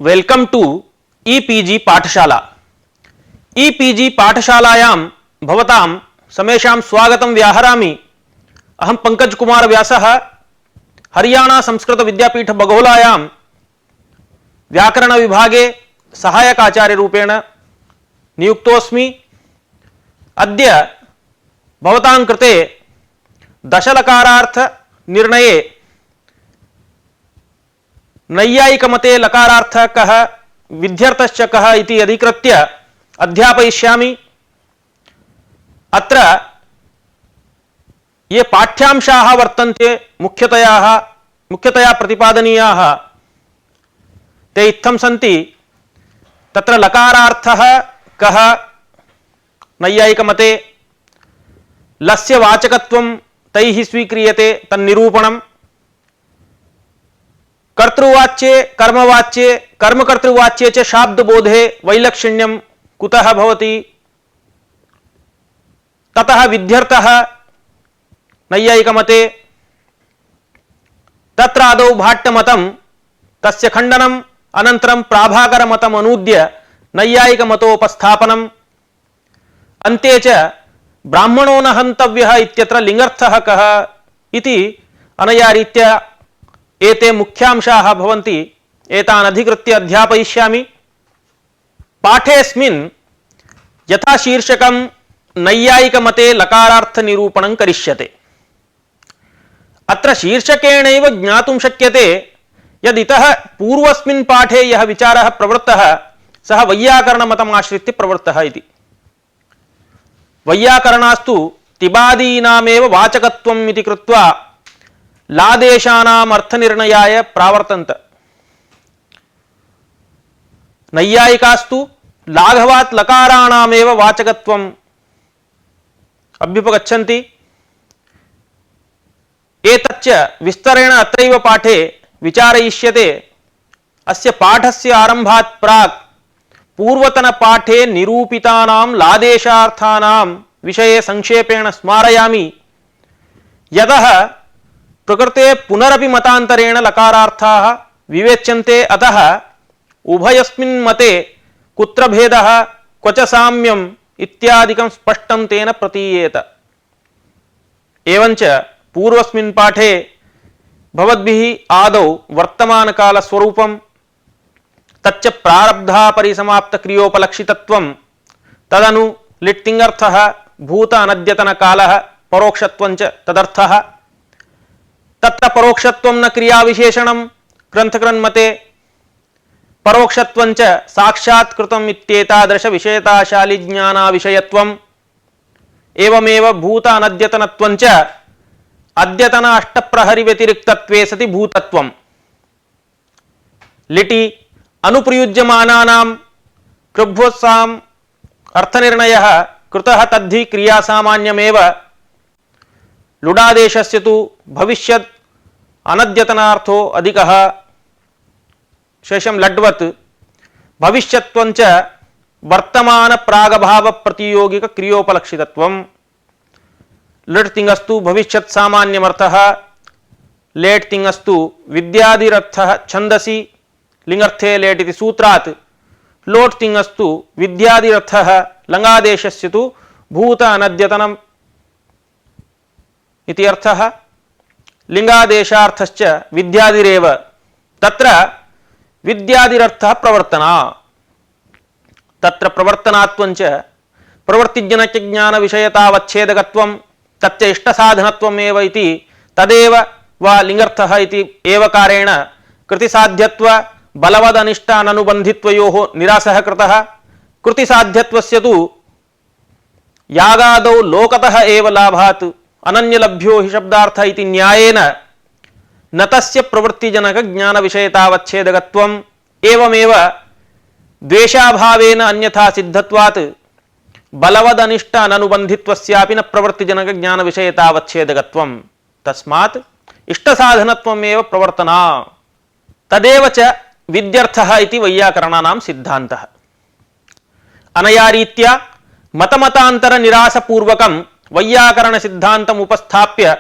Welcome to e-PG पाठशाला। E-PG पाठशालायां भवतां समेषां स्वागतं व्याहरामि। अहं पंकज कुमार व्यासः हरियाणा संस्कृत विद्यापीठ बगोलायां व्याकरण विभागे सहायक आचार्य रूपेण नियुक्तोऽस्मि। अद्य भवतां कृते दशलकारार्थ निर्णये नैयायिकमते लकारार्थः कः विध्यर्थश्च कः इति अधिकृत्य अध्यापयिष्यामि। अत्र ये पाठ्यांशाः वर्तन्ते मुख्यतया प्रतिपादनीयाः ते इत्थं सन्ति। तत्र लकारार्थः कः नैयायिकमते, लस्य वाचकत्वं तैः स्वीक्रियते तन्निरूपणम्, कर्तृवाच्ये कर्मवाच्ये कर्मकर्तृवाच्ये च शाब्दबोधे वैलक्षण्यं कुतः भवति, ततः विध्यर्थः नैयायिकमते। तत्र आदौ भाट्टमतं तस्य खण्डनम् अनन्तरं प्राभाकरमतम् अनूद्य नैयायिकमतोपस्थापनम्, अन्ते च ब्राह्मणो न हन्तव्यः इत्यत्र लिङ्गर्थः कः इति अनया रीत्या एते मुख्यांशाः भवन्ति। एतान् अधिकृत्य अध्यापयिष्यामि। पाठेऽस्मिन् यथा शीर्षकं नैयायिकमते लकारार्थ निरूपणं करिष्यते। अत्र शीर्षकेणैव ज्ञातुं शक्यते यद् इतः पूर्वस्मिन् पाठे यः विचारः प्रवृत्तः सः वैयाकरणमतम् आश्रित्य प्रवृत्तः इति। वैयाकरणास्तु तिबादीनामेव वाचकत्वम् इति कृत्वा लादेशानाम् अर्थनिर्णयाय प्रावर्तन्त। नैयायिकास्तु लाघवात् लकाराणामेव वाचकत्वम् अभ्युपगच्छन्ति। एतच्च विस्तरेण अत्रैव पाठे विचारयिष्यते। अस्य पाठस्य आरम्भात् प्राक् पूर्वतनपाठे निरूपितानां लादेशार्थानां विषये संक्षेपेण स्मारयामि। यतः प्रकृते पुनरपि मतान्तरेण लकारार्थाः विवेच्यन्ते, अतः उभयस्मिन् मते कुत्र भेदः क्व च साम्यम् इत्यादिकं स्पष्टं तेन प्रतीयेत। एवञ्च पूर्वस्मिन् पाठे भवद्भिः आदौ वर्तमानकालस्वरूपं तच्च प्रारब्धापरिसमाप्तक्रियोपलक्षितत्वं, तदनु लिट्तिङ्गर्थः भूत अनद्यतनकालः परोक्षत्वं च तदर्थः। तत्र परोक्षत्वं न क्रियाविशेषणं ग्रन्थकृन्मते, परोक्षत्वं च साक्षात्कृतम् इत्येतादृश विषयताशाली ज्ञानाविषयत्वम्। एवमेव भूत अनद्यतनत्वं च अद्यतन अष्टप्रहरि व्यतिरिक्तत्वे सति भूतत्वम्। लिटि अनुप्रयुज्यमानानां कृभ्वसाम् अर्थनिर्णयः कृतः तद्धि क्रियासामान्यमेव। लुडादेशस्य तु भविष्यत् अनद्यतनार्थो अधिकः। शेषं लड्वत् भविष्यत्वं च वर्तमान प्रागभाव प्रतियोगिक क्रियोपलक्षितत्वम्। लिट्तिङ्गस्तु भविष्यत् सामान्यमर्थः, लेट्तिङ्गस्तु विद्यादिरर्थः छन्दसि लिङ्गर्थे लेट् इति सूत्रात्, लोट्तिङ्गस्तु विद्यादिरर्थः लङ्गादेशस्य तु भूत अनद्यतनम् इति अर्थः। लिङ्गादेशार्थश्च विद्यादिरेव। तत्र विद्यादिरर्थः प्रवर्तना। तत्र प्रवर्तनात्वं च प्रवृत्तिजनकज्ञानविषयतावच्छेदकत्वं तच्च इष्टसाधनत्वमेव इति तदेव वा लिङ्गर्थः इति एवकारेण कृतिसाध्यत्व बलवदनिष्टाननुबन्धित्वयोः निरासः कृतः। कृतिसाध्यत्वस्य तु यागादौ लोकतः एव लाभात् अनन्यलभ्यो हि शब्दार्थ इति न्यायेन न तस्य प्रवृत्तिजनक ज्ञानविषयतावच्छेदकत्वम्। एवमेव द्वेषाभावेन अन्यथा सिद्धत्वात् बलवदनिष्ट अननुबन्धित्वस्यापि न प्रवृत्तिजनक ज्ञानविषयतावच्छेदकत्वम्। तस्मात् इष्टसाधनत्वमेव प्रवर्तना। तदेव च विध्यर्थः इति वैयाकरणानां सिद्धान्तः। अनया रीत्या मतमतान्तर निरासपूर्वकं वैयाकरण सिद्धान्तम् उपस्थाप्य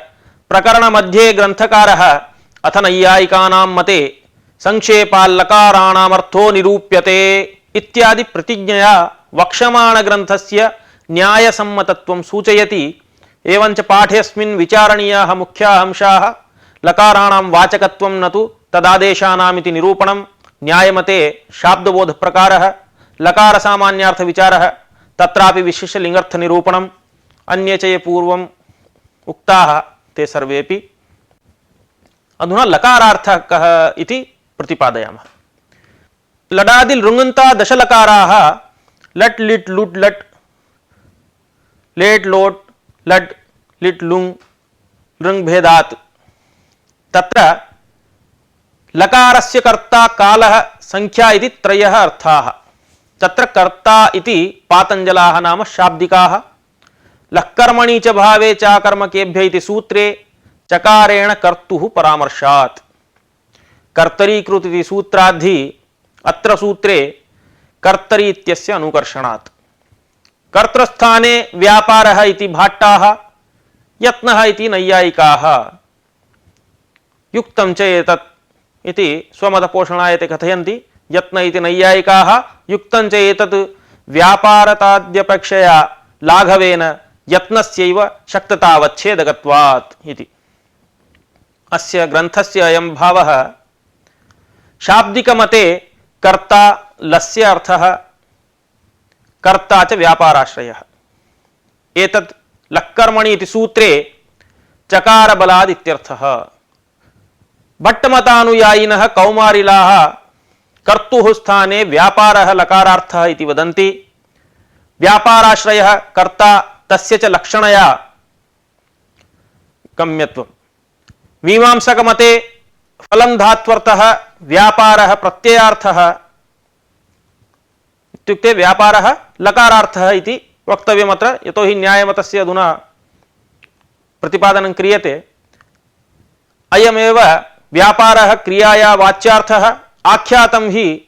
प्रकरण मध्ये ग्रंथकारः अथ नैयायिकानां मते संक्षेपाल्लकाराणामर्थो निरूप्यते इत्यादि प्रतिज्ञया वक्ष्यमाण ग्रन्थस्य न्यायसम्मतत्वं सूचयति। एवञ्च पाठेऽस्मिन् विचारणीयाः मुख्याः अंशाः लकाराणां वाचकत्वं न तु तदादेशानामिति निरूपणं, न्यायमते शाब्दबोधप्रकारः, लकारसामान्यार्थविचारः, तत्रापि विशिष्य लिङ्गर्थनिरूपणम्, अन्ये च ये पूर्वम् उक्ताः ते सर्वेपि। अधुना लकारार्थः कः इति प्रतिपादयामः। लडादि लृङन्ता दशलकाराः लट् लिट् लुट् लट् लेट् लोट् लट् लिट् लुङ् लृङ् भेदात् तत्र लकारस्य कर्ता कालः संख्या इति त्रयः अर्थाः। तत्र कर्ता इति पातञ्जलाः नाम शाब्दिकाः। लक्कर्मणि च भावे चाकर्मकेभ्य इति सूत्रे चकारेण कर्तुः परामर्शात्। कर्तरीकृत इति सूत्राद्धि अत्र सूत्रे कर्तरी इत्यस्य अनुकर्षणात्। कर्तृस्थाने व्यापारः इति भाट्टाः, यत्नः इति नैयायिकाः। युक्तं च एतत् इति स्वमतपोषणाय ते कथयन्ति। यत्न इति नैयायिकाः, युक्तं च एतत् व्यापारताद्यपेक्षया लाघवेन यत्नस्यैव शक्ततावच्छेदकत्वात् इति। अस्य ग्रन्थस्य अयं भावः शाब्दिकमते कर्ता लस्य अर्थः, कर्ता च व्यापाराश्रयः। एतत् लक्कर्मणि इति सूत्रे चकारबलाद् इत्यर्थः। भट्टमतानुयायिनः कौमारिलाः कर्तुः स्थाने व्यापारः लकारार्थः इति वदन्ति। व्यापाराश्रयः कर्ता तस्य च लक्षणया गम्यत्वम्। मीमांसकमते फलं धात्वर्थः व्यापारः प्रत्ययार्थः इत्युक्ते व्यापारः लकारार्थः इति वक्तव्यमत्र, यतो हि न्यायमतस्य अधुना प्रतिपादनं क्रियते। अयमेव व्यापारः क्रियाया वाच्यार्थः। आख्यातं हि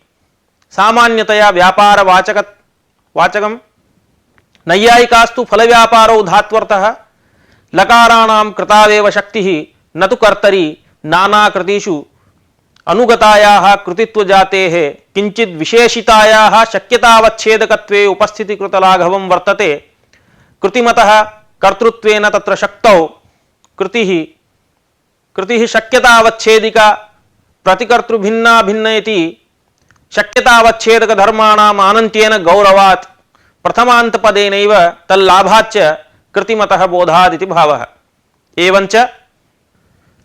सामान्यतया व्यापारवाचकं। नैयायिकास्तु फलव्यापारौ धात्वर्थः। लकाराणां कृतावेव शक्तिः न तु कर्तरी नानाकृतिषु अनुगतायाः कृतित्वजातेः किंचित् विशेषितायाः शक्यतावच्छेदकत्वे उपस्थितिकृतलाघवं वर्तते। कृतिमतः कर्तृत्वेन तत्र शक्तौ कृतिः शक्यतावच्छेदिका प्रतिकर्तृभिन्ना भिन्न इति शक्यतावच्छेदकधर्माणाम् आनन्त्येन गौरवात् प्रथमान्तपदेनैव तल्लाभाच्च कृतिमतः बोधादिति भावः। एवञ्च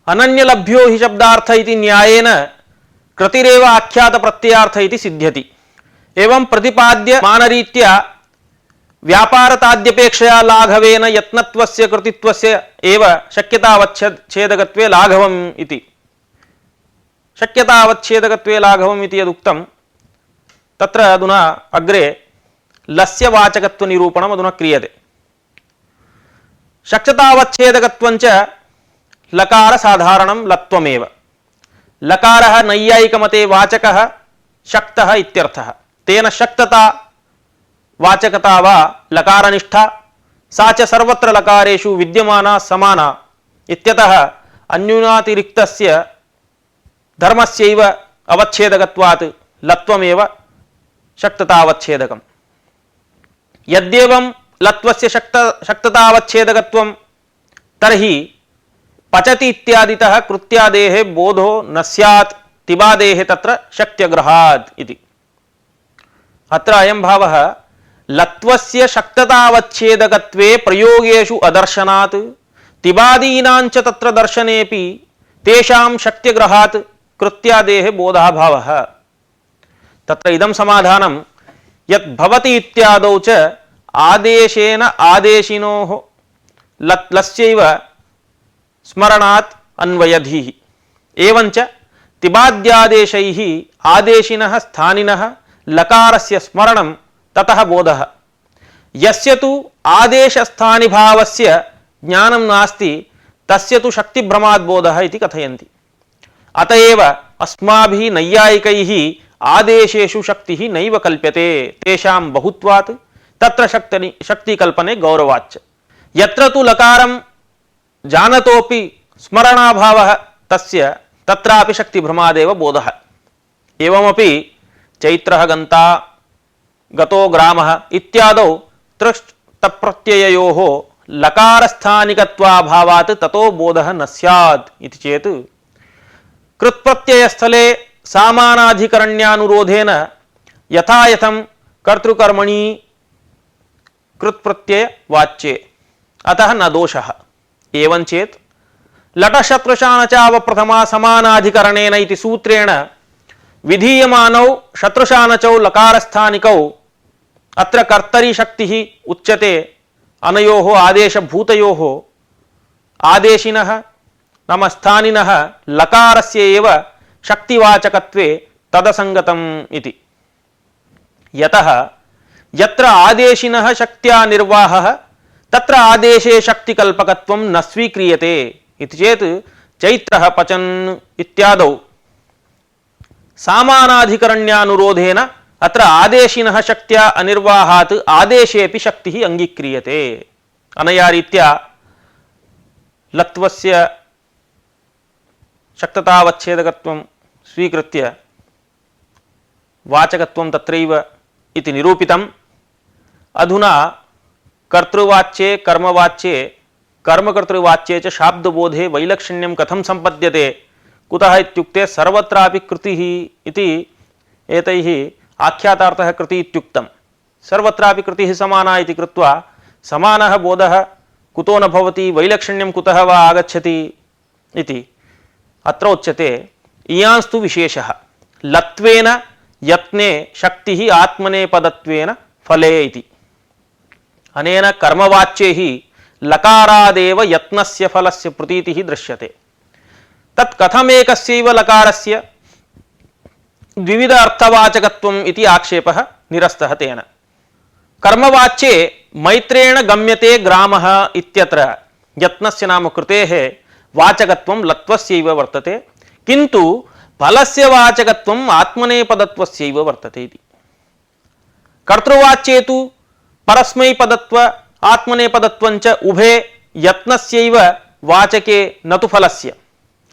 अनन्यलभ्यो हि शब्दार्थ इति न्यायेन कृतिरेव आख्यात प्रत्ययार्थ इति सिद्ध्यति। एवं प्रतिपाद्यमानरीत्या व्यापारताद्यपेक्षया लाघवेन यत्नत्वस्य कृतित्वस्य एव शक्यतावच्छेदकत्वे लाघवम् इति। शक्यतावच्छेदकत्वे लाघवम् इति यदुक्तं तत्र अधुना अग्रे लस्य वाचकत्वनिरूपणम् अधुना क्रियते। शक्यतावच्छेदकत्वञ्च लकार साधारणं लत्वमेव। लकारः नैयायिकमते वाचकः शक्तः इत्यर्थः। तेन शक्तता वाचकता वा लकारनिष्ठा, सा च सर्वत्र लकारेषु विद्यमाना समाना इत्यतः अन्यूनातिरिक्तस्य धर्मस्यैव अवच्छेदकत्वात् लत्वमेव शक्ततावच्छेदकम्। यद्येवं लत्वस्य शक्ततावच्छेदकत्वं तर्हि पचति इत्यादितः कृत्यादेः बोधो न स्यात् तिबादेः तत्र शक्त्यग्रहात् इति। अत्र अयं भावः लत्वस्य शक्ततावच्छेदकत्वे प्रयोगेषु अदर्शनात् तिबादीनाञ्च तत्र दर्शनेपि तेषां शक्त्यग्रहात् कृत्यादेः बोधः भावः। तत्र इदं समाधानं यत् भवति इत्यादौ च आदेशेन आदेशिनोः लस्यैव स्मरणात् अन्वयधीः। एवञ्च तिबाद्यादेशैः आदेशिनः स्थानिनः लकारस्य स्मरणं ततः बोधः। यस्य तु आदेशस्थानिभावस्य ज्ञानं नास्ति तस्य तु शक्तिभ्रमाद् बोधः इति कथयन्ति। अतएव अस्माभिः नैयायिकैः आदेशेषु शक्तिः नैव कल्प्यते तेषां बहुत्वात् तत्र शक्तिकल्पने गौरवाच्च। यत्र तु लकारं जानतोपि स्मरणाभावः तस्य तत्रापि शक्तिभ्रमादेव बोधः। एवमपि चैत्रः गन्ता गतो ग्रामः इत्यादौ तृष् तप्रत्यययोः लकारस्थानिकत्वाभावात् ततो बोधः न स्यात् इति चेत् कृत्प्रत्ययस्थले सामानाधिकरण्यानुरोधेन यथायथं कर्तृकर्मणि कृत्प्रत्यय वाच्ये अतः न दोषः। एवं चेत् लटशत्रुशानचावप्रथमा समानाधिकरणेन इति सूत्रेण विधीयमानौ शत्रुशानचौ लकारस्थानिकौ अत्र कर्तरी शक्तिः उच्यते अनयोः आदेशभूतयोः आदेशिनः नाम स्थानिनः लकारस्य एव शक्तिवाचकत्वे तदसंगतम् इति। यतः यत्र आदेशिनः शक्त्या निर्वाहः तत्र आदेशे शक्तिकल्पकत्वं न स्वीक्रियते इति चेत् चैत्रः पचन् इत्यादौ सामानाधिकरण्यानुरोधेन अत्र आदेशिनः शक्त्या अनिर्वाहात् आदेशेऽपि शक्तिः अंगीक्रियते। अनया रीत्या लत्वस्य शक्ततावच्छेदकत्वं स्वीकृत्य वाचकत्वं तत्रैव इति निरूपितम्। अधुना कर्तृवाच्ये कर्मवाच्ये कर्मकर्तृवाच्ये च शाब्दबोधे वैलक्षण्यं कथं सम्पद्यते कुतः इत्युक्ते सर्वत्रापि कृतिः इति एतैः आख्यातार्थः कृति इत्युक्तं। सर्वत्रापि कृतिः समाना इति कृत्वा समानः बोधः कुतो न भवति वैलक्षण्यं कुतः वा आगच्छति इति अत्र उच्यते। इयांस्तु विशेषः लत्वेन यत्ने शक्तिः आत्मनेपदत्वेन फले इति। अनेन कर्मवाच्ये हि लकारादेव यत्नस्य फलस्य प्रतीतिः दृश्यते। तत् कथमेकस्यैव लकारस्य द्विविध अर्थवाचकत्वम् इति आक्षेपः निरस्तः तेन। कर्मवाच्ये मैत्रेण गम्यते ग्रामः इत्यत्र यत्नस्य नाम कृतेः वाचकत्वं लत्वस्यैव वर्तते किन्तु फलस्य वाचकत्वम् आत्मनेपदत्वस्यैव वर्तते इति। कर्तृवाच्ये तु परस्मैपदत्व आत्मनेपदत्वञ्च उभे यत्नस्यैव वाचके न तु फलस्य।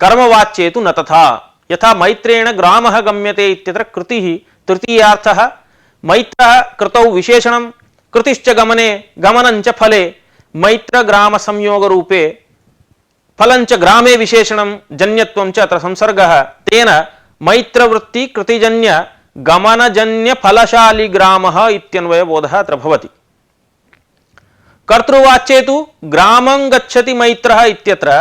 कर्मवाच्ये तु न तथा। यथा मैत्रेण ग्रामः गम्यते इत्यत्र कृतिः तृतीयार्थः मैत्रः कृतौ विशेषणं कृतिश्च गमने गमनञ्च फले मैत्रग्रामसंयोगरूपे फलञ्च ग्रामे विशेषणं जन्यत्वं च अत्र संसर्गः तेन मैत्रवृत्ति कृतिजन्य गमनजन्य फलशाली ग्रामः इत्यन्वयबोधः अत्र भवति। कर्तृवाच्ये तु ग्रामं गच्छति मैत्रः इत्यत्र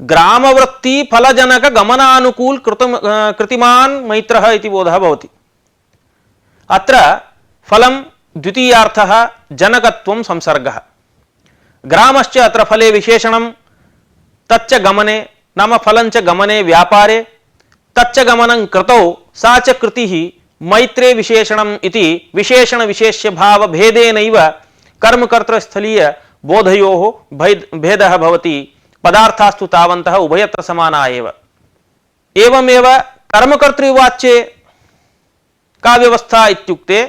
ग्रामवृत्ति फलजनक गमनानुकूल कृतिमान् मैत्रः इति बोधः भवति। अत्र फलं द्वितीयार्थः जनकत्वं संसर्गः ग्रामश्च अत्र फले विशेषणं तच्च गमने नाम फलञ्च गमने व्यापारे तच्च गमनं कृतौ सा च कृतिः मैत्रे विशेषणम् इति विशेषण विशेष्य भाव भेदेनैव कर्मकर्तृस्थलीय बोधयोः भेदः भवति। पदार्थास्तु तावन्तः उभयत्र समाना एव। एवमेव कर्मकर्तृवाच्ये का व्यवस्था इत्युक्ते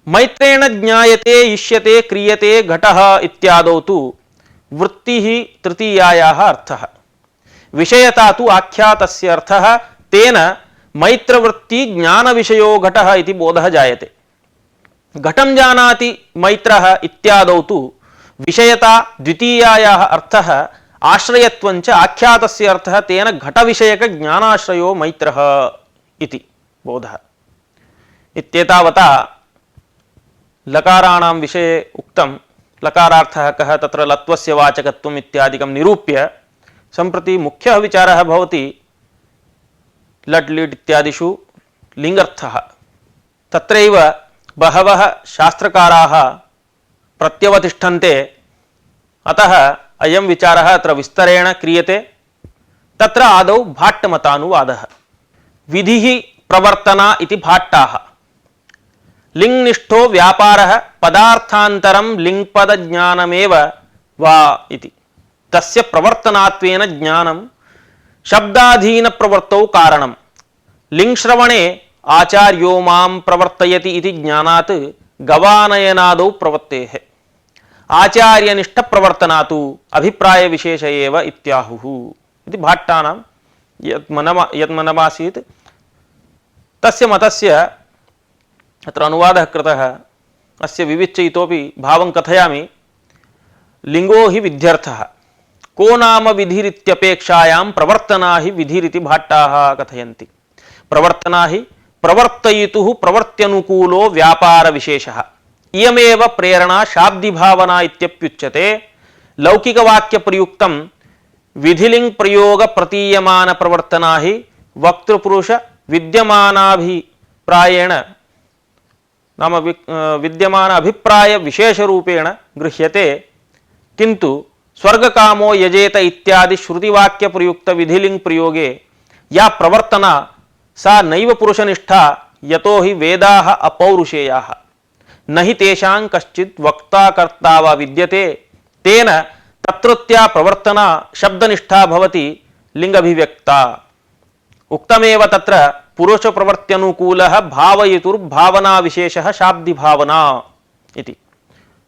मैत्रेण ज्ञायते इष्यते क्रियते घटः इत्यादौ तु वृत्तिः तृतीयायाः अर्थः विषयता तु आख्यातस्य अर्थः तेन मैत्रवृत्ति ज्ञानविषयो घटः इति बोधः जायते। घटं जानाति मैत्रः इत्यादौ तु विषयता द्वितीयायाः अर्थः आश्रयत्वञ्च आख्यातस्य अर्थः तेन घटविषयक ज्ञानाश्रयो मैत्रः इति बोधः। इत्येतावता लकाराणां विषये उक्तं। लकारार्थः कः तत्र लत्वस्य वाचकत्वम् इत्यादिकं निरूप्य सम्प्रति मुख्यः विचारः भवति लट् लिट् इत्यादिषु लिङ्गर्थः। तत्रैव बहवः शास्त्रकाराः प्रत्यवतिष्ठन्ते अतः अयं विचारः अत्र विस्तरेण क्रियते। तत्र आदौ भाट्टमतानुवादः। विधिः प्रवर्तना इति भाट्टाः लिङ्निष्ठो व्यापारः पदार्थान्तरं लिङ्पदज्ञानमेव वा इति तस्य प्रवर्तनात्वेन ज्ञानं शब्दाधीनप्रवृत्तौ कारणं लिङ्श्रवणे आचार्यो मां प्रवर्तयति इति ज्ञानात् गवानयनादौ प्रवृत्तेः आचार्यनिष्ठ प्रवर्तनातु अभिप्राय विशेष एव इत्याहुः इति भाट्टानां यत् मनमासीत् तस्य मतस्य अत्र अनुवादः कृतः। अस्य विविच्य इतोपि भावं कथयामि। लिंगो हि विध्यर्थः को नाम विधिरित्यपेक्षायां प्रवर्तना हि विधिरिति भाट्टाः कथयन्ति। प्रवर्तना हि प्रवर्तयितुः प्रवर्त्यनुकूलो व्यापार विशेषः। इयमेव प्रेरणा शाब्दी भावना इत्यप्युच्यते। लौकिक वाक्य प्रयुक्तं विधिलिंग प्रयोग प्रतीयमान प्रवर्तना हि वक्तृपुरुष विद्यमानाभिप्रायेण नाम विद्यमान अभिप्राय विशेष रूपेण गृह्यते। किंतु स्वर्गकामो यजेत इत्यादि श्रुतिवाक्य प्रयुक्त विधिलिंग प्रयोगे या प्रवर्तना सा नैव पुरुषनिष्ठा यतो हि वेदाः अपौरुषेयाः न हि तेषां कश्चित् वक्ता कर्ता वा विद्यते। तेन तत्रत्या प्रवर्तना शब्दनिष्ठा भवति लिंगभिव्यक्ता। उक्तमेव तत्र पुरुष प्रवर्त्यनुकूलः भावयितुर्भावना विशेषः शाब्दी भावना इति।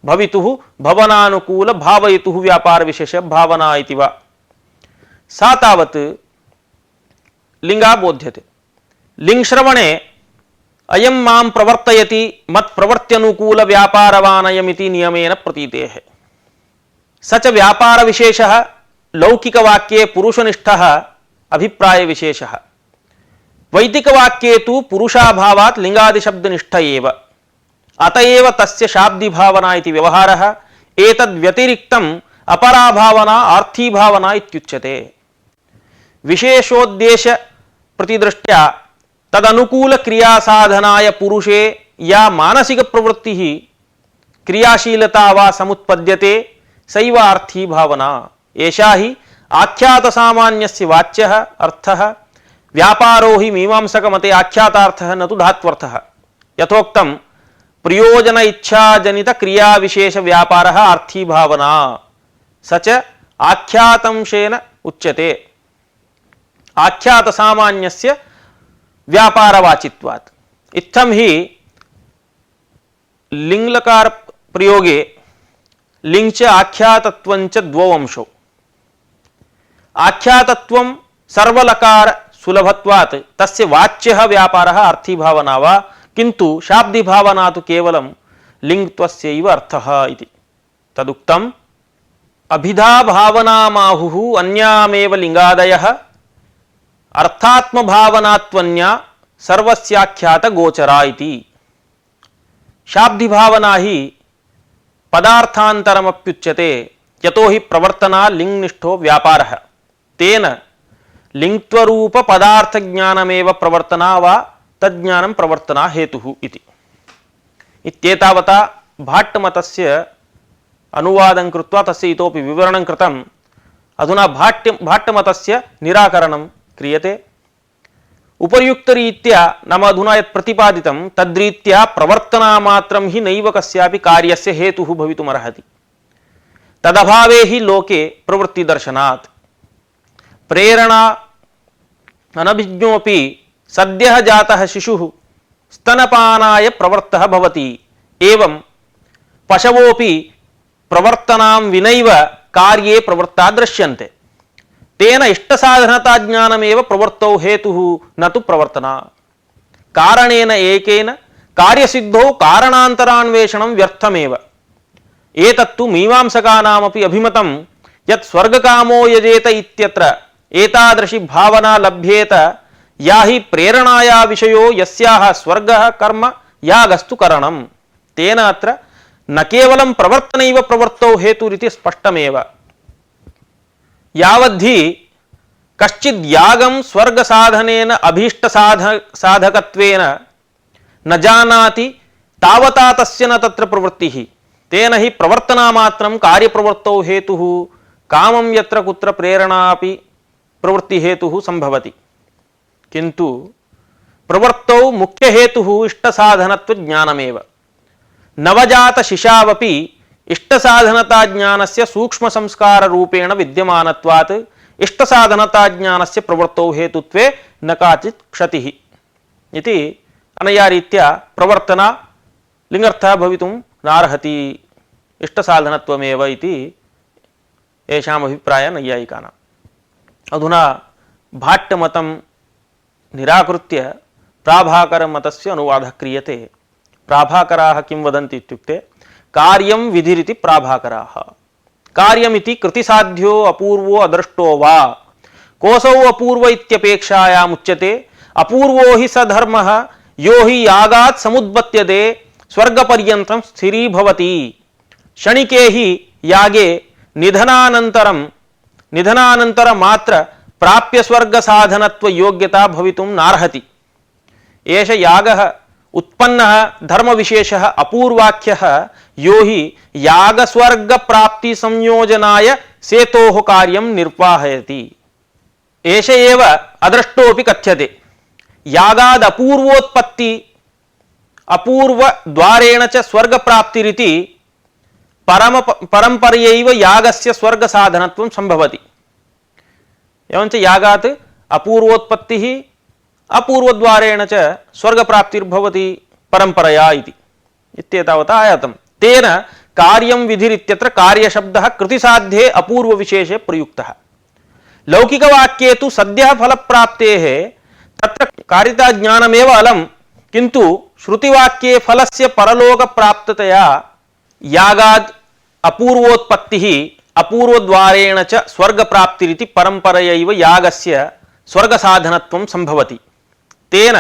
भवितुः भवनानुकूल भावयितुः व्यापार विशेष भावना इति वा। सा तावत् लिंगा बोध्यते। लिंग श्रवणे अयं मां प्रवर्तयति मत् प्रवर्त्यनुकूल व्यापारवानयमिति नियमेन प्रतीतेः। स च व्यापार विशेषः लौकिक वाक्ये पुरुषनिष्ठः अभिप्राय विशेषः। वैदिक वाक्ये तु पुरुषाभावात् लिंगादि शब्दनिष्ठ एव। अतएव तस्य शाब्दी भावना इति व्यवहारः। एतद् व्यतिरिक्तम् अपरा भावना आर्थी भावना इत्युच्यते। विशेषोद्देश प्रतिदृष्ट्या तदनुकूल क्रिया साधनाय पुरुषे या मानसिक प्रवृत्तिः क्रियाशीलता वा समुत्पद्यते सैव आर्थी भावना। एषा हि आख्यात सामान्यस्य वाच्यः अर्थः। व्यापारो हि मीमांसक मते आख्यातार्थः न तु धात्वर्थः। यथोक्तं प्रयोजन इच्छा जनित क्रिया विशेष व्यापारः आर्थी भावना स च आख्यातंशेन उच्यते। आख्यात सामान्यस्य व्यापारवाचित्वात्। इत्थं हि लिंगलकार प्रयोगे लिंग च आख्यातत्वं च द्वौ अंशौ। आख्यातत्वं सर्वलकार सुलभत्वात् तस्य वाच्यः व्यापारः आर्थी भावना वा। किंतु शाब्दी भावना तु केवलं लिंगत्वस्यैव अर्थः इति। तदुक्तम् अभिधा भावनामाहुः अन्यामेव लिंगादयः अर्थात्म भावनात्वन्या सर्वस्याख्यात गोचरा इति। शाब्दी भावना ही पदार्थान्तरमप्युच्यते यतो हि प्रवर्तना लिंगनिष्ठो व्यापारः। तेन लिंगत्वरूप पदार्थ ज्ञानमेव प्रवर्तना वा तज्ज्ञानं प्रवर्तना हेतुः इति। इत्येतावता भाट्टमतस्य अनुवादं कृत्वा तस्य इतोपि विवरणं कृतम्। अधुना भाट्टमतस्य निराकरणं क्रियते। उपर्युक्तरीत्या नाम अधुना यत् प्रतिपादितं तद्रीत्या प्रवर्तनामात्रं हि नैव कस्यापि कार्यस्य हेतुः भवितुमर्हति। तदभावे हि लोके प्रवृत्तिदर्शनात् प्रेरणा अनभिज्ञोऽपि सद्यः जातः शिशुः स्तनपानाय प्रवृत्तः भवति। एवं पशवोऽपि प्रवर्तनां विनैव कार्ये प्रवृत्ता दृश्यन्ते। तेन इष्टसाधनता ज्ञानमेव प्रवृत्तौ हेतुः न तु प्रवर्तना। कारणेन एकेन कार्यसिद्धौ कारणान्तरान्वेषणं व्यर्थमेव। एतत्तु मीमांसकानामपि अभिमतं यत् स्वर्गकामो यजेत इत्यत्र एतादृशी भावना लभ्येत या हि प्रेरणाया विषयो यस्याः स्वर्गः कर्म यागस्तु करणं। तेन अत्र न केवलं प्रवर्तनैव प्रवृत्तौ हेतुरिति स्पष्टमेव। यावद्धि कश्चिद् यागं स्वर्ग साधनेन अभीष्ट साधकत्वेन न जानाति तावता तस्य न तत्र प्रवृत्तिः। तेन हि प्रवर्तनामात्रं कार्यप्रवृत्तौ हेतुः। कामं यत्र कुत्र प्रेरणापि प्रवृत्ति हेतुः संभवति। किंतु प्रवृत्तौ मुख्य हेतुः इष्टसाधनत्व ज्ञानमेव। नवजात शिशावपि इष्टसाधनता ज्ञानस्य सूक्ष्म संस्कार रूपेण विद्यमानत्वात् इष्टसाधनता ज्ञानस्य प्रवृत्तौ हेतुत्वे न काचित् क्षतिः इति। अनया रीत्या प्रवर्तना लिंगर्थः भवितुं नार्हति इष्टसाधनत्वमेव इति येषाम् अभिप्रायः नैयायिकानाम्। अधुना भाट्टमतं निराकृत्य प्राभाकर मतस्य अनुवादः क्रियते। प्राभाकराः किं वदन्ति इत्युक्ते कार्यं विधिरिति प्राभाकराः। कार्यमिति कृतिसाध्यो अपूर्वो अदृष्टो वा कोसौ अपूर्व इत्यपेक्षायामुच्यते। अपूर्वो हि स धर्मः यो हि यागात् समुद्पत्यते स्वर्गपर्यन्तं स्थिरीभवति। क्षणिके हि यागे निधनानंतर मात्र प्राप्य स्वर्ग साधनत्व योग्यता भवितुं नार्हति। एष यागः उत्पन्नः धर्म विशेषः अपूर्वाख्यः यो हि याग स्वर्ग प्राप्ति संयोजनाय सेतोः कार्यं निर्वाहयति। एष एव अदृष्टोऽपि कथ्यते। यागाद् अपूर्वोत्पत्ति अपूर्व द्वारेण च स्वर्ग प्राप्तिरिति परंपरयैव यागस्य स्वर्ग साधनत्वं संभवति। एवञ्च यागात् अपूर्वोत्पत्तिः अपूर्वद्वारेण च स्वर्ग प्राप्तिर्भवति परंपरया इति इत्येतावता आयातम्। तेन कार्यं विधिरित्यत्र कार्यशब्दः कृतिसाध्ये अपूर्व विशेषे प्रयुक्तः। लौकिकवाक्ये तु सद्यः फलप्राप्तेः तत्र कारिता ज्ञानमेव अलम्, किन्तु श्रुतिवाक्ये फलस्य परलोक प्राप्ततया यागाद् अपूर्वोत्पत्तिः अपूर्वद्वारेण च स्वर्ग प्राप्तिरिति परंपरयैव यागस्य स्वर्ग साधनत्वं संभवति। तेन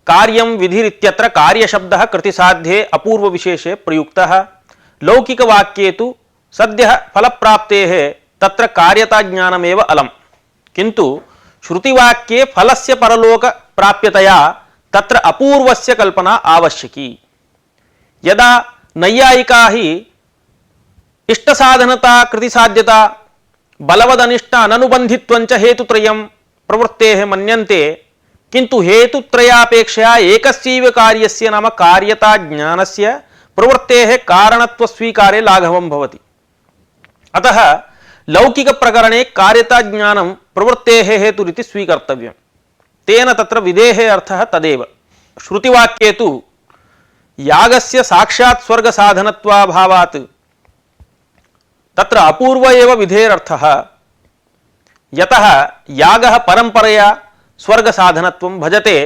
कार्यं विधिरित्यत्र कार्यशब्दः कृतिसाध्ये अपूर्व विशेषे प्रयुक्तः। लौकिकवाक्ये तु सद्यः फलप्राप्तेः तत्र कार्यता ज्ञानमेव अलम्, किन्तु श्रुतिवाक्ये फलस्य परलोक प्राप्यतया तत्र अपूर्वस्य कल्पना आवश्यकी। यदा नैयायिका ही इष्टसाधनता कृतिसाध्यता बलवदनिष्ट अननुबन्धित्वञ्च हेतुत्रयं प्रवृत्तेः मन्यन्ते, किन्तु हेतुत्रयापेक्षया एकस्यैव कार्यस्य नाम कार्यता ज्ञानस्य प्रवृत्तेः कारणत्व स्वीकारे लाघवं भवति। अतः लौकिक प्रकरणे कार्यता ज्ञानं प्रवृत्तेः हेतुरिति स्वीकर्तव्यं। तेन तत्र विधेः अर्थः तदेव। श्रुतिवाक्ये तु यागस्य साक्षात् स्वर्ग साधनत्वाभावात् तत्र अपूर्व एव विधेरर्थः। यतः यागः परंपरया स्वर्ग साधनत्वं भजते,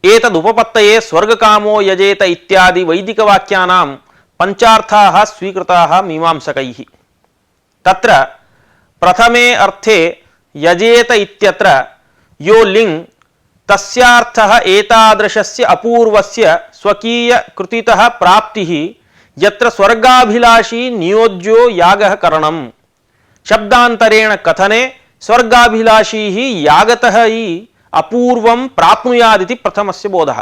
एतदुपपत्तये स्वर्गकामो यजेत इत्यादि वैदिकवाक्यानां पंचार्थाः स्वीकृताः मीमांसकैः। तत्र प्रथमे अर्थे यजेत इत्यत्र यो लिङ् तस्यार्थः एतादृशस्य अपूर्वस्य स्वकीय कृतितः प्राप्तिः यत्र स्वर्गाभिलाषी नियोज्यो यागः करणम्। शब्दान्तरेण कथने स्वर्गाभिलाषी हि यागतः हि अपूर्वं प्राप्नुयादिति प्रथमस्य बोधः।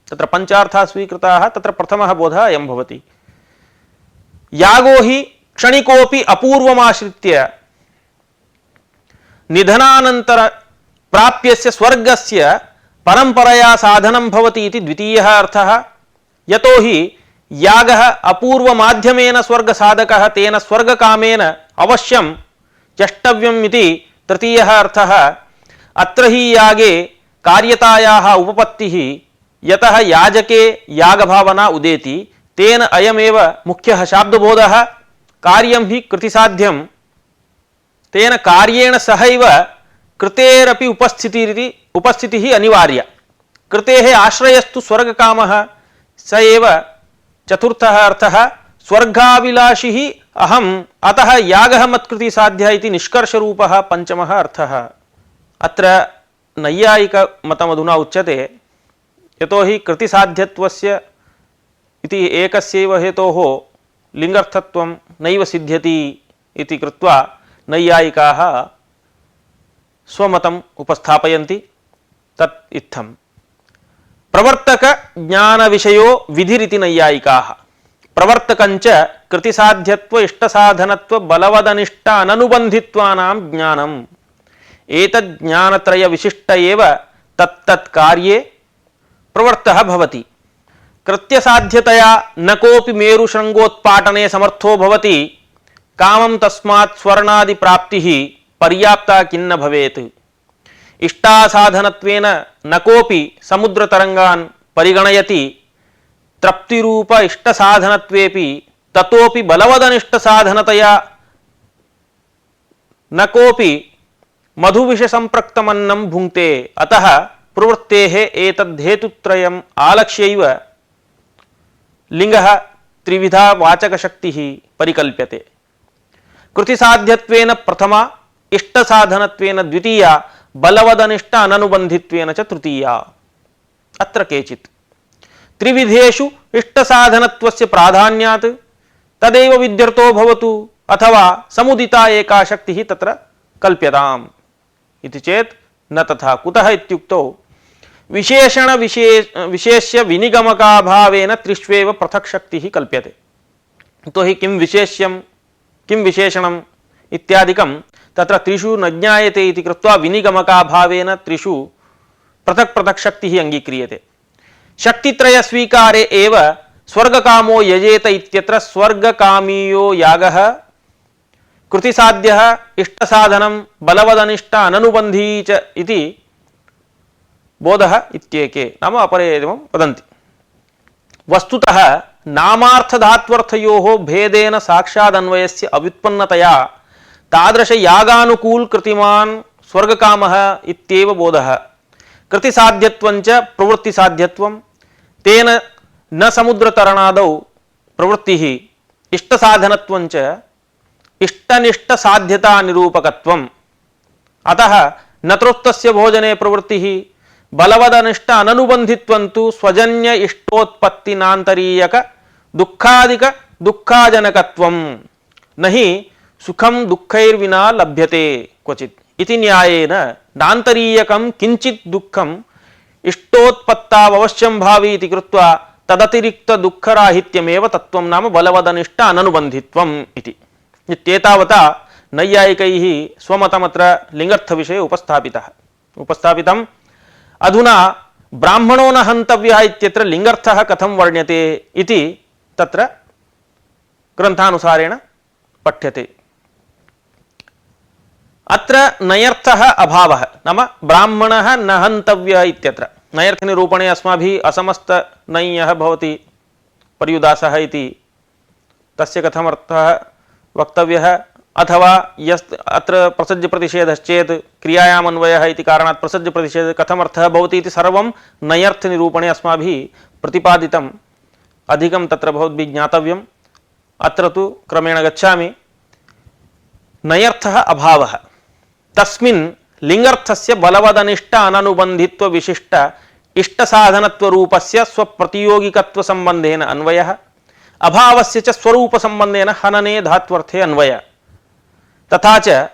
तत्र पंचार्थाः स्वीकृताः, तत्र प्रथमः बोधः अयं भवति। यागो हि क्षणिकोऽपि अपूर्वमाश्रित्य निधनानन्तर प्राप्यस्य स्वर्गस्य परंपरया साधनं भवति इति द्वितीयः अर्थः। यतो हि यागः अपूर्व माध्यमेन स्वर्ग साधकः, तेन स्वर्गकामेन अवश्यं चष्टव्यम् इति तृतीयः अर्थः। अत्र हि यागे कार्यतायाः उपपत्तिः यतः याजके यागभावना उदेति, तेन अयमेव मुख्यः शाब्दबोधः। कार्यं हि कृतिसाध्यं, तेन कार्येण सहैव कृतेरपि उपस्थितिः अनिवार्या। कृतेः आश्रयस्तु स्वर्गकामः, स एव चतुर्थः अर्थः। स्वर्गाभिलाषी हि अहम्, अतः यागः मत्कृति साध्यः इति निष्कर्षरूपः पंचमः अर्थः। अत्र नैयायिकमतमधुना उच्यते, यतो हि कृतिसाध्यत्वस्य इति एकस्यैव हेतोः लिङ्गर्थत्वं नैव सिद्ध्यति इति कृत्वा नैयायिकाः स्वमतम् उपस्थापयन्ति। तत् इत्थम्। प्रवर्तक ज्ञान विषयो विधिरिति नैयायिकाः। प्रवर्तकञ्च कृतिसाध्यत्व इष्टसाधनत्व बलवदनिष्ट अननुबन्धित्वानां ज्ञानम्। एतद् ज्ञानत्रय विशिष्ट एव तत्तत् कार्ये प्रवर्तः भवति। कृत्यसाध्यतया न कोऽपि मेरुशृङ्गोत्पाटने समर्थो भवति, कामं तस्मात् स्वर्णादि प्राप्तिः पर्याप्ता किन्न भवेत्। इष्टासाधनत्वेन न कोऽपि समुद्रतरङ्गान् परिगणयति, तृप्तिरूप इष्टसाधनत्वेपि ततोपि बलवदनिष्टसाधनतया न कोऽपि मधुविषसम्पृक्तमन्नं भुङ्क्ते। अतः प्रवृत्तेः एतद्धेतुत्रयम् आलक्ष्यैव लिंगः त्रिविधा वाचकशक्तिः परिकल्प्यते। कृतिसाध्यत्वेन प्रथमा, इष्टसाधनत्वेन द्वितीया, बलवदनिष्ठ अननुबन्धित्वेन च तृतीया। अत्र केचित् त्रिविधेषु इष्टसाधनत्वस्य प्राधान्यात् तदेव विद्यर्थो भवतु अथवा समुदिता एका शक्तिः तत्र कल्प्यताम् इति चेत् न तथा। कुतः इत्युक्तौ विशेष्य विनिगमकाभावेन त्रिष्वेव पृथक् शक्तिः कल्प्यते। तो हि किं विशेष्यं किं विशेषणम् इत्यादिकं तत्र त्रिषु न ज्ञायते इति कृत्वा विनिगमकाभावेन त्रिषु पृथक् पृथक् शक्तिः अङ्गीक्रियते। शक्तित्रय स्वीकारे एव स्वर्गकामो यजेत इत्यत्र स्वर्गकामीयो यागः कृतिसाध्यः इष्टसाधनं बलवदनिष्ठ अननुबन्धी च इति बोधः इत्येके नाम अपरे एवं वदन्ति। वस्तुतः नामार्थधात्वर्थयोः भेदेन साक्षादन्वयस्य अव्युत्पन्नतया तादृश यागानुकूल कृतिमान् स्वर्गकामः इत्येव बोधः। कृतिसाध्यत्वञ्च प्रवृत्तिसाध्यत्वं तेन न समुद्रतरणादौ प्रवृत्तिः इष्टसाधनत्वञ्च इष्टनिष्ट साध्यता निरूपकत्वम्। अतः नत्रोक्तस्य भोजने प्रवृत्तिः बलवदनिष्ठ अननुबन्धित्वन्तु स्वजन्य इष्टोत्पत्तिनान्तरीयक दुःखादिक दुःखाजनकत्वम् न हि सुखं दुःखैर्विना लभ्यते क्वचित् इति न्यायेन नान्तरीयकं किञ्चित् दुःखम् इष्टोत्पत्तावश्यं भावी इति कृत्वा तदतिरिक्त दुःखराहित्यमेव तत्त्वं नाम बलवदनिष्ठ अननुबन्धित्वम् इति। इत्येतावता नैयायिकैः स्वमतमत्र लिङ्गर्थविषये उपस्थापितम्। अधुना ब्राह्मणो न हन्तव्यः इत्यत्र लिङ्गर्थः कथं वर्ण्यते इति तत्र ग्रन्थानुसारेण पठ्यते। अत्र नयर्थः अभावः नाम ब्राह्मणः न हन्तव्यः इत्यत्र नयर्थनिरूपणे अस्माभिः असमस्त नञ्यः भवति पर्युदासः इति तस्य कथमर्थः वक्तव्यः अथवा यस् अत्र प्रसज्यप्रतिषेधश्चेत् क्रियायाम् अन्वयः इति कारणात् प्रसज्यप्रतिषेधः कथमर्थः भवति इति सर्वं नयर्थनिरूपणे अस्माभिः प्रतिपादितम्। अधिकं तत्र भवद्भिः ज्ञातव्यम्। अत्र तु क्रमेण गच्छामि। नयर्थः अभावः तस्मिन् लिङ्गर्थस्य बलवदनिष्ठ अननुबन्धित्व विशिष्ट इष्टसाधनत्वरूपस्य स्वप्रतियोगिकत्वसम्बन्धेन अन्वयः अभावस्य च स्वरूपसम्बन्धेन हनने धात्वर्थे अन्वयः तथा च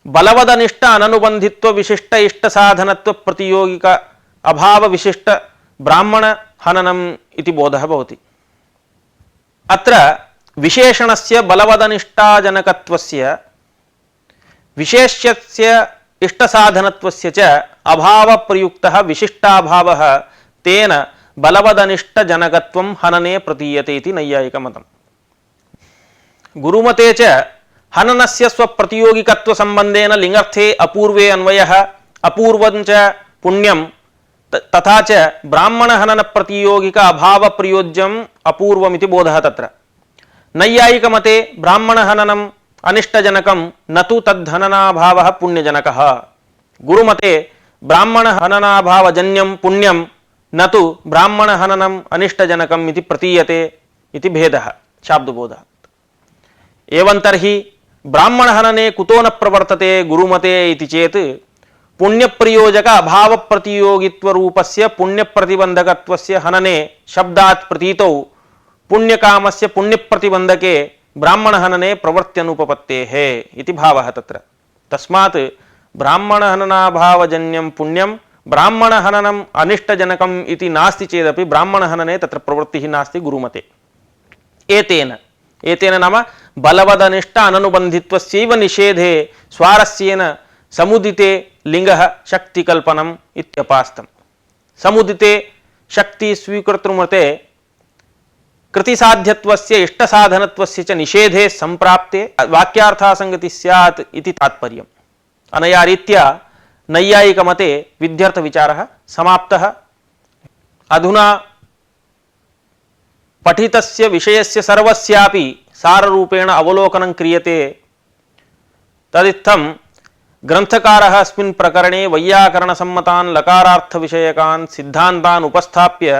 बलवदनिष्ठ अननुबन्धित्व विशिष्ट इष्टसाधनत्व प्रतियोगिक अभाव विशिष्ट ब्राह्मण हननम् इति बोधः भवति। अत्र विशेषणस्य बलवदनिष्ठाजनकत्वस्य विशेष्यस्य इष्टसाधनत्वस्य च अभावप्रयुक्तः विशिष्टाभावः तेन बलवदनिष्ठजनकत्वं हनने प्रतीयते इति नैयायिकमतम्। गुरुमते च हननस्य स्वप्रतियोगिकत्वसम्बन्धेन लिङ्गर्थे अपूर्वे अन्वयः अपूर्वं च पुण्यं तथा च ब्राह्मणहननप्रतियोगिक अभावप्रयोज्यम् अपूर्वमिति बोधः तत्र। नैयायिकमते ब्राह्मणहननम् अनिष्टजनकं न तु तद्धननाभावः पुण्यजनकः। गुरुमते ब्राह्मणहननाभावजन्यं पुण्यं न तु ब्राह्मणहननम् अनिष्टजनकम् इति प्रतीयते इति भेदः शाब्दबोधः। एवं तर्हि ब्राह्मणहनने कुतो न प्रवर्तते गुरुमते इति चेत् पुण्यप्रयोजक अभावप्रतियोगित्वरूपस्य पुण्यप्रतिबन्धकत्वस्य हनने शब्दात् प्रतीतौ पुण्यकामस्य पुण्यप्रतिबन्धके ब्राह्मणहनने प्रवृत्त्यनुपपत्तेः इति भावः तत्र। तस्मात् ब्राह्मणहननाभावजन्यं पुण्यं ब्राह्मणहननम् अनिष्टजनकम् इति नास्ति चेदपि ब्राह्मणहनने तत्र प्रवृत्तिः नास्ति गुरुमते। एतेन नाम बलवदनिष्ठ अननुबन्धित्वस्यैव निषेधे स्वारस्येन समुदिते लिङ्गः शक्तिकल्पनम् इत्यपास्तम्। समुदिते शक्ति स्वीकर्तृमते कृतिसाध्यत्वस्य इष्टसाधनत्वस्य च निषेधे सम्प्राप्ते वाक्यार्थासङ्गति स्यात् इति तात्पर्यम्। अनया रीत्या नैयायिकमते विध्यर्थविचारः समाप्तः। अधुना पठितस्य विषयस्य सर्वस्यापि साररूपेण अवलोकनं क्रियते। तदित्थं ग्रंथकारः अस्मिन् प्रकरणे वैयाकरणसम्मतान् लकारार्थविषयकान् सिद्धान्तान् उपस्थाप्य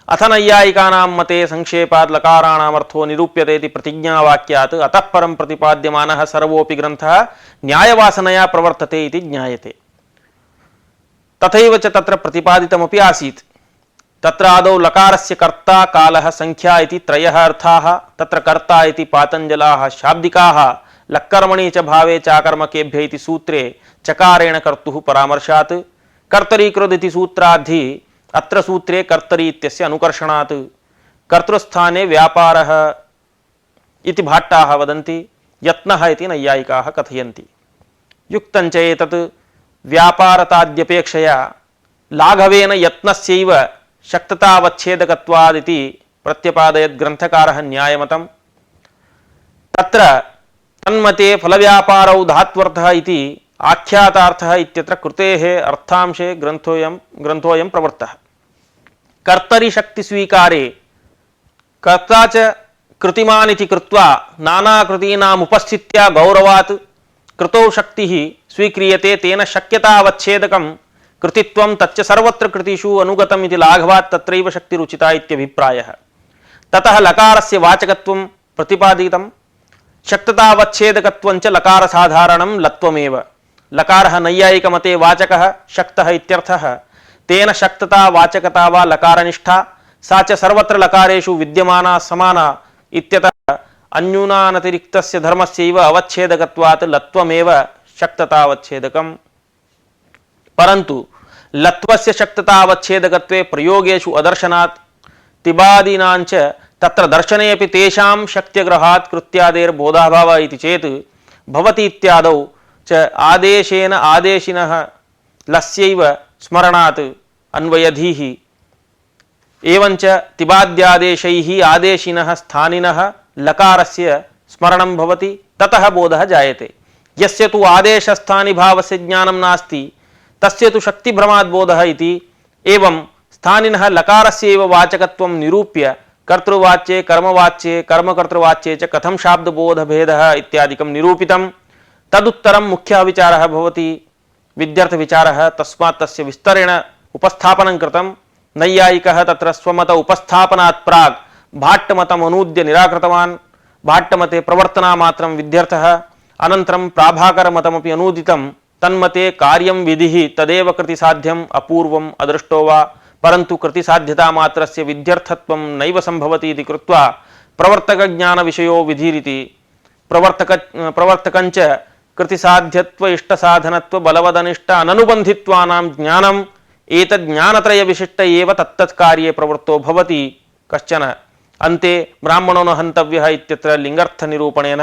अथ नैयायिकानां मते संक्षेपात् लकाराणामर्थो निरूप्यते इति प्रतिज्ञावाक्यात् अतः परं प्रतिपाद्यमानः सर्वोऽपि ग्रन्थः न्यायवासनया प्रवर्तते इति ज्ञायते। तथैव च तत्र प्रतिपादितमपि आसीत्। तत्र आदौ लकारस्य कर्ता कालः संख्या इति त्रयः अर्थाः। तत्र कर्ता इति पातञ्जलाः शाब्दिकाः लक्कर्मणि च भावे चाकर्मकेभ्य इति सूत्रे चकारेण कर्तुः परामर्शात् कर्तरी कृद् इति सूत्राद्धि अत्र सूत्रे कर्तरी इत्यस्य अनुकर्षणात् कर्तृस्थाने व्यापारः इति भाट्टाः वदन्ति, यत्नः इति नैयायिकाः कथयन्ति। युक्तञ्च एतत् व्यापारताद्यपेक्षया लाघवेन यत्नस्यैव शक्ततावच्छेदकत्वादिति प्रत्यपादयत् ग्रन्थकारः न्यायमतम्। तत्र तन्मते फलव्यापारौ धात्वर्थः इति आख्यातार्थः इत्यत्र कृतेः अर्थांशे ग्रन्थोऽयं प्रवृत्तः। कर्तरि शक्ति स्वीकारे कर्ता च कृतिमान् इति कृत्वा नानाकृतीनाम् उपस्थित्या गौरवात् कृतौ शक्तिः स्वीक्रियते, तेन शक्यतावच्छेदकं कृतित्वं तच्च सर्वत्र कृतिषु अनुगतम् इति लाघवात् तत्रैव शक्तिरुचिता इत्यभिप्रायः। ततः लकारस्य वाचकत्वं प्रतिपादितं। शक्ततावच्छेदकत्वं च लकारसाधारणं लत्वमेव। लकारः नैयायिकमते वाचकः शक्तः इत्यर्थः। तेन शक्तता वाचकता वा लकारनिष्ठा सा च सर्वत्र लकारेषु विद्यमाना समाना इत्यतः अन्यूनानतिरिक्तस्य धर्मस्यैव अवच्छेदकत्वात् लत्वमेव शक्ततावच्छेदकम्। परन्तु लत्वस्य शक्ततावच्छेदकत्वे प्रयोगेषु अदर्शनात् तिबादीनाञ्च तत्र दर्शने अपि तेषां शक्त्यग्रहात् कृत्यादेर्बोधाभावः इति चेत् भवति इत्यादौ च आदेशेन आदेशिनः लस्यैव स्मरणात् अन्वयधीः। एवञ्च तिबाद्यादेशैः आदेशिनः स्थानिनः लकारस्य स्मरणं भवति, ततः बोधः जायते। यस्य तु आदेशस्थानि भावस्य ज्ञानं नास्ति तस्य तु शक्तिभ्रमाद् बोधः इति। एवं स्थानिनः लकारस्यैव वाचकत्वं निरूप्य कर्तृवाच्ये कर्मवाच्ये कर्मकर्तृवाच्ये च कथं शाब्दबोधभेदः इत्यादिकं निरूपितं। तदुत्तरं मुख्यः विचारः भवति, विद्यार्थविचारः। तस्मात् तस्य विस्तरेण उपस्थापनं कृतं। नैयायिकः तत्र स्वमत उपस्थापनात् प्राक् भाट्टमतम् अनूद्य निराकृतवान्। भाट्टमते प्रवर्तनामात्रं विध्यर्थः। अनन्तरं प्राभाकरमतमपि अनूदितं। तन्मते कार्यं विधिः तदेव कृतिसाध्यम् अपूर्वम् अदृष्टो वा, परन्तु कृतिसाध्यता मात्रस्य विध्यर्थत्वं नैव सम्भवति इति कृत्वा प्रवर्तकज्ञानविषयो विधिरिति। प्रवर्तकञ्च कृतिसाध्यत्व इष्टसाधनत्व बलवदनिष्ट अननुबन्धित्वानां ज्ञानम् एतज्ज्ञानत्रयविशिष्ट एव तत्तत्कार्ये प्रवृत्तो भवति कश्चन। अन्ते ब्राह्मणो न हन्तव्यः इत्यत्र लिङ्गर्थनिरूपणेन